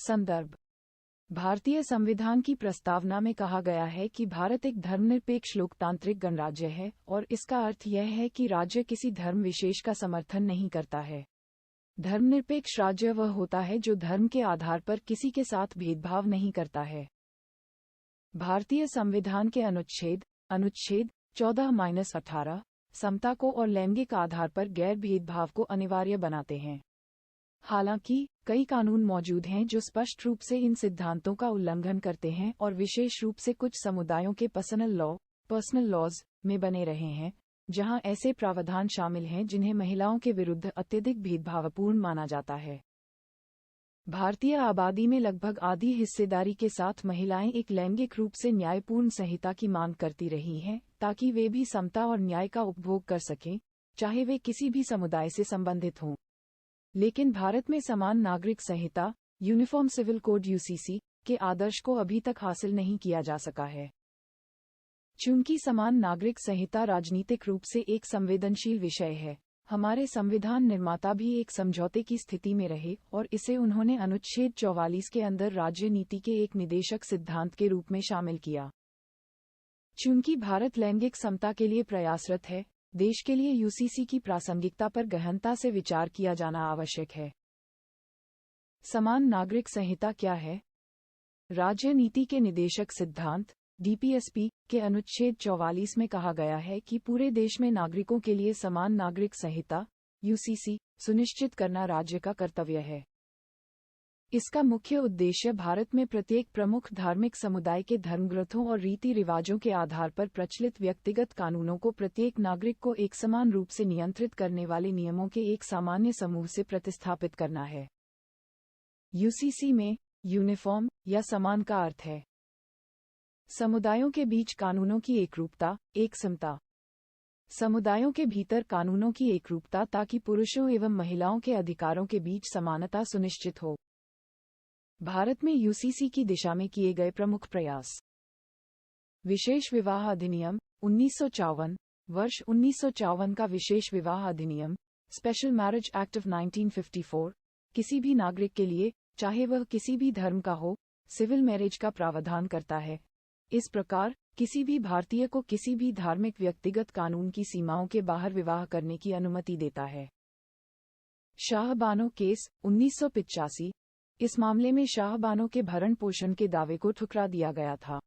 संदर्भ। भारतीय संविधान की प्रस्तावना में कहा गया है कि भारत एक धर्मनिरपेक्ष लोकतांत्रिक गणराज्य है और इसका अर्थ यह है कि राज्य किसी धर्म विशेष का समर्थन नहीं करता है। धर्मनिरपेक्ष राज्य वह होता है जो धर्म के आधार पर किसी के साथ भेदभाव नहीं करता है। भारतीय संविधान के अनुच्छेद 14-18 समता को और लैंगिक आधार पर गैर भेदभाव को अनिवार्य बनाते हैं। हालांकि कई कानून मौजूद हैं जो स्पष्ट रूप से इन सिद्धांतों का उल्लंघन करते हैं और विशेष रूप से कुछ समुदायों के पर्सनल लॉज में बने रहे हैं, जहां ऐसे प्रावधान शामिल हैं जिन्हें महिलाओं के विरुद्ध अत्यधिक भेदभावपूर्ण माना जाता है। भारतीय आबादी में लगभग आधी हिस्सेदारी के साथ महिलाएं एक लैंगिक रूप से न्यायपूर्ण संहिता की मांग करती रही हैं, ताकि वे भी समता और न्याय का उपभोग कर सकें, चाहे वे किसी भी समुदाय से संबंधित हों। लेकिन भारत में समान नागरिक संहिता यूनिफॉर्म सिविल कोड यूसीसी के आदर्श को अभी तक हासिल नहीं किया जा सका है। चूंकि समान नागरिक संहिता राजनीतिक रूप से एक संवेदनशील विषय है, हमारे संविधान निर्माता भी एक समझौते की स्थिति में रहे और इसे उन्होंने अनुच्छेद 44 के अंदर राज्य नीति के एक निदेशक सिद्धांत के रूप में शामिल किया। चूंकि भारत लैंगिक समता के लिए प्रयासरत है, देश के लिए यूसीसी की प्रासंगिकता पर गहनता से विचार किया जाना आवश्यक है। समान नागरिक संहिता क्या है? राज्य नीति के निदेशक सिद्धांत डीपीएसपी के अनुच्छेद 44 में कहा गया है कि पूरे देश में नागरिकों के लिए समान नागरिक संहिता यूसीसी सुनिश्चित करना राज्य का कर्तव्य है। इसका मुख्य उद्देश्य भारत में प्रत्येक प्रमुख धार्मिक समुदाय के धर्मग्रंथों और रीति रिवाजों के आधार पर प्रचलित व्यक्तिगत कानूनों को प्रत्येक नागरिक को एक समान रूप से नियंत्रित करने वाले नियमों के एक सामान्य समूह से प्रतिस्थापित करना है। यूसीसी में यूनिफॉर्म या समान का अर्थ है समुदायों के बीच कानूनों की एकरूपता, एक समता। समुदायों के भीतर कानूनों की एकरूपता ताकि पुरुषों एवं महिलाओं के अधिकारों के बीच समानता सुनिश्चित हो। भारत में यूसीसी की दिशा में किए गए प्रमुख प्रयास। विशेष विवाह अधिनियम 1954 वर्ष 1954 का विशेष विवाह अधिनियम स्पेशल मैरिज एक्ट ऑफ 1954 किसी भी नागरिक के लिए, चाहे वह किसी भी धर्म का हो, सिविल मैरिज का प्रावधान करता है। इस प्रकार किसी भी भारतीय को किसी भी धार्मिक व्यक्तिगत कानून की सीमाओं के बाहर विवाह करने की अनुमति देता है। शाहबानो केस 1985 इस मामले में शाहबानो के भरण पोषण के दावे को ठुकरा दिया गया था।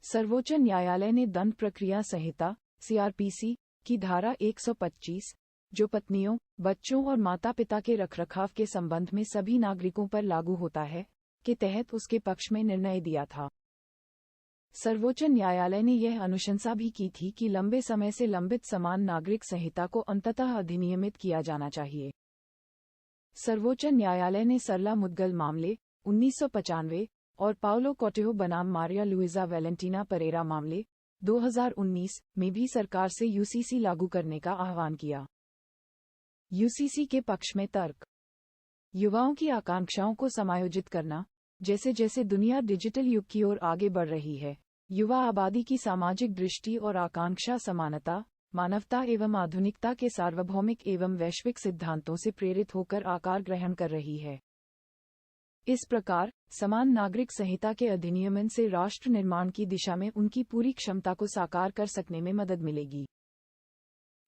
सर्वोच्च न्यायालय ने दंड प्रक्रिया संहिता सीआरपीसी की धारा 125, जो पत्नियों, बच्चों और माता-पिता के रखरखाव के संबंध में सभी नागरिकों पर लागू होता है, के तहत उसके पक्ष में निर्णय दिया था। सर्वोच्च न्यायालय ने यह अनुशंसा भी की थी कि लंबे समय से लंबित समान नागरिक संहिता को अंततः अधिनियमित किया जाना चाहिए। सर्वोच्च न्यायालय ने सरला मुदगल मामले 1995 और पाउलो कोटेहो बनाम मारिया लुइजा वेलेंटीना परेरा मामले 2019 में भी सरकार से यूसीसी लागू करने का आह्वान किया। यूसीसी के पक्ष में तर्क। युवाओं की आकांक्षाओं को समायोजित करना। जैसे जैसे दुनिया डिजिटल युग की ओर आगे बढ़ रही है, युवा आबादी की सामाजिक दृष्टि और आकांक्षा समानता, मानवता एवं आधुनिकता के सार्वभौमिक एवं वैश्विक सिद्धांतों से प्रेरित होकर आकार ग्रहण कर रही है। इस प्रकार समान नागरिक संहिता के अधिनियमन से राष्ट्र निर्माण की दिशा में उनकी पूरी क्षमता को साकार कर सकने में मदद मिलेगी।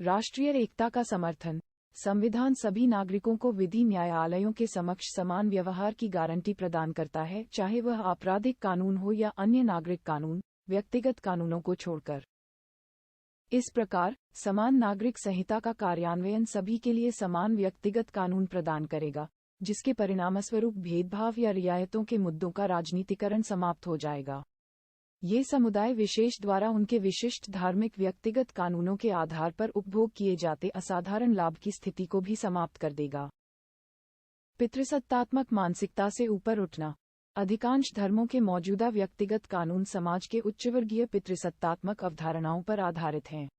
राष्ट्रीय एकता का समर्थन। संविधान सभी नागरिकों को विधि न्यायालयों के समक्ष समान व्यवहार की गारंटी प्रदान करता है, चाहे वह आपराधिक कानून हो या अन्य नागरिक कानून, व्यक्तिगत कानूनों को छोड़कर। इस प्रकार समान नागरिक संहिता का कार्यान्वयन सभी के लिए समान व्यक्तिगत कानून प्रदान करेगा, जिसके परिणामस्वरूप भेदभाव या रियायतों के मुद्दों का राजनीतिकरण समाप्त हो जाएगा। ये समुदाय विशेष द्वारा उनके विशिष्ट धार्मिक व्यक्तिगत कानूनों के आधार पर उपभोग किए जाते असाधारण लाभ की स्थिति को भी समाप्त कर देगा। पितृसत्तात्मक मानसिकता से ऊपर उठना। अधिकांश धर्मों के मौजूदा व्यक्तिगत कानून समाज के उच्चवर्गीय पितृसत्तात्मक अवधारणाओं पर आधारित हैं।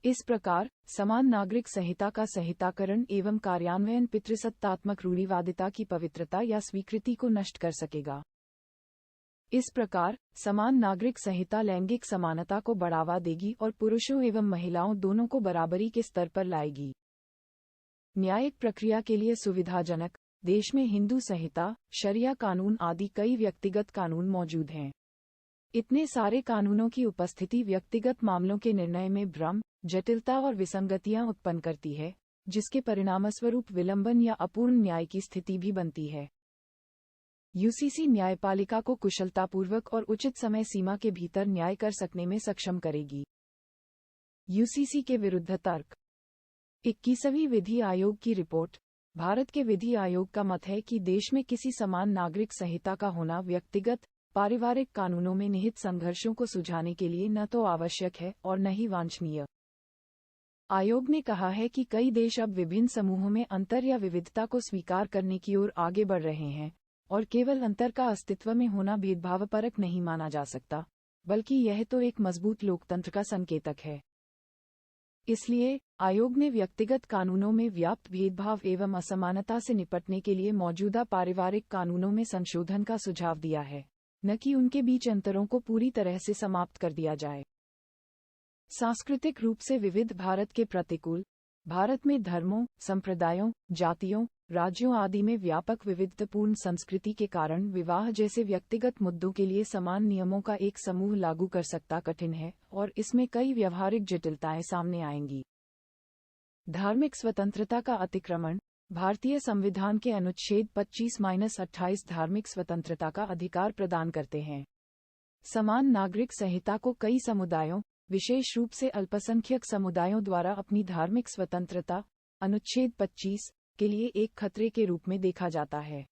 इस प्रकार समान नागरिक संहिता का संहिताकरण एवं कार्यान्वयन पितृसत्तात्मक रूढ़िवादिता की पवित्रता या स्वीकृति को नष्ट कर सकेगा। इस प्रकार समान नागरिक संहिता लैंगिक समानता को बढ़ावा देगी और पुरुषों एवं महिलाओं दोनों को बराबरी के स्तर पर लाएगी। न्यायिक प्रक्रिया के लिए सुविधाजनक। देश में हिंदू संहिता, शरिया कानून आदि कई व्यक्तिगत कानून मौजूद हैं। इतने सारे कानूनों की उपस्थिति व्यक्तिगत मामलों के निर्णय में भ्रम, जटिलता और विसंगतियां उत्पन्न करती है, जिसके परिणामस्वरूप विलंबन या अपूर्ण न्याय की स्थिति भी बनती है। यूसीसी न्यायपालिका को कुशलतापूर्वक और उचित समय सीमा के भीतर न्याय कर सकने में सक्षम करेगी। यूसीसी के विरुद्ध तर्क। 21वीं विधि आयोग की रिपोर्ट। भारत के विधि आयोग का मत है कि देश में किसी समान नागरिक संहिता का होना व्यक्तिगत, पारिवारिक कानूनों में निहित संघर्षों को सुलझाने के लिए न तो आवश्यक है और न ही वांछनीय। आयोग ने कहा है कि कई देश अब विभिन्न समूहों में अंतर या विविधता को स्वीकार करने की ओर आगे बढ़ रहे हैं, और केवल अंतर का अस्तित्व में होना भेदभावपरक नहीं माना जा सकता, बल्कि यह तो एक मजबूत लोकतंत्र का संकेतक है। इसलिए, आयोग ने व्यक्तिगत कानूनों में व्याप्त भेदभाव एवं असमानता से निपटने के लिए मौजूदा पारिवारिक कानूनों में संशोधन का सुझाव दिया है, न कि उनके बीच अंतरों को पूरी तरह से समाप्त कर दिया जाए। सांस्कृतिक रूप से विविध भारत के प्रतिकूल, भारत में धर्मों, संप्रदायों, जातियों, राज्यों आदि में व्यापक विविधतापूर्ण संस्कृति के कारण विवाह जैसे व्यक्तिगत मुद्दों के लिए समान नियमों का एक समूह लागू कर सकता कठिन है, और इसमें कई व्यवहारिक जटिलताएं सामने आएंगी। धार्मिक स्वतंत्रता का अतिक्रमण। भारतीय संविधान के अनुच्छेद 25-28 धार्मिक स्वतंत्रता का अधिकार प्रदान करते हैं। समान नागरिक संहिता को कई समुदायों, विशेष रूप से अल्पसंख्यक समुदायों द्वारा अपनी धार्मिक स्वतंत्रता, अनुच्छेद 25, के लिए एक खतरे के रूप में देखा जाता है।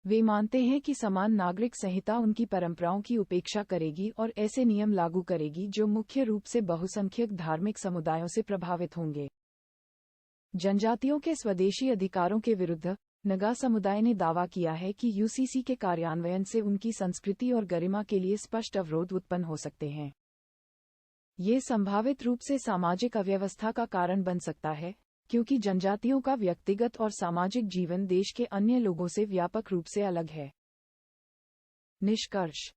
वे मानते हैं कि समान नागरिक संहिता उनकी परंपराओं की उपेक्षा करेगी और ऐसे नियम लागू करेगी जो मुख्य रूप से बहुसंख्यक धार्मिक समुदायों से प्रभावित होंगे। जनजातियों के स्वदेशी अधिकारों के विरुद्ध, नगा समुदाय ने दावा किया है कि यूसीसी के कार्यान्वयन से उनकी संस्कृति और गरिमा के लिए स्पष्ट अवरोध उत्पन्न हो सकते हैं। ये संभावित रूप से सामाजिक अव्यवस्था का कारण बन सकता है, क्योंकि जनजातियों का व्यक्तिगत और सामाजिक जीवन देश के अन्य लोगों से व्यापक रूप से अलग है। निष्कर्ष।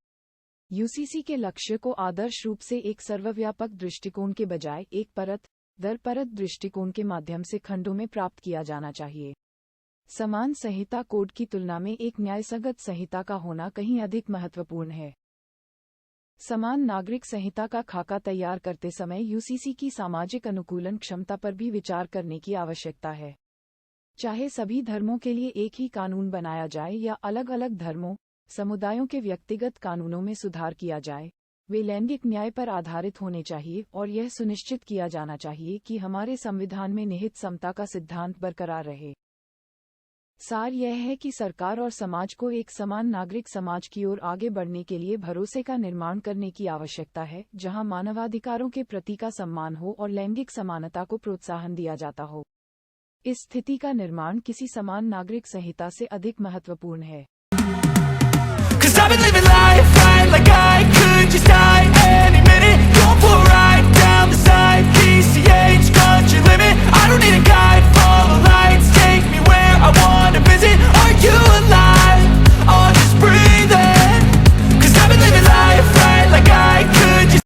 यूसीसी के लक्ष्य को आदर्श रूप से एक सर्वव्यापक दृष्टिकोण के बजाय एक परत दर परत दृष्टिकोण के माध्यम से खंडों में प्राप्त किया जाना चाहिए। समान संहिता कोड की तुलना में एक न्यायसंगत संहिता का होना कहीं अधिक महत्वपूर्ण है। समान नागरिक संहिता का खाका तैयार करते समय यूसीसी की सामाजिक अनुकूलन क्षमता पर भी विचार करने की आवश्यकता है। चाहे सभी धर्मों के लिए एक ही कानून बनाया जाए या अलग अलग धर्मों, समुदायों के व्यक्तिगत कानूनों में सुधार किया जाए, वे लैंगिक न्याय पर आधारित होने चाहिए और यह सुनिश्चित किया जाना चाहिए कि हमारे संविधान में निहित समता का सिद्धांत बरकरार रहे। सार यह है कि सरकार और समाज को एक समान नागरिक समाज की ओर आगे बढ़ने के लिए भरोसे का निर्माण करने की आवश्यकता है, जहां मानवाधिकारों के प्रति का सम्मान हो और लैंगिक समानता को प्रोत्साहन दिया जाता हो। इस स्थिति का निर्माण किसी समान नागरिक संहिता से अधिक महत्वपूर्ण है। 'Cause I've been living life right like I could just die.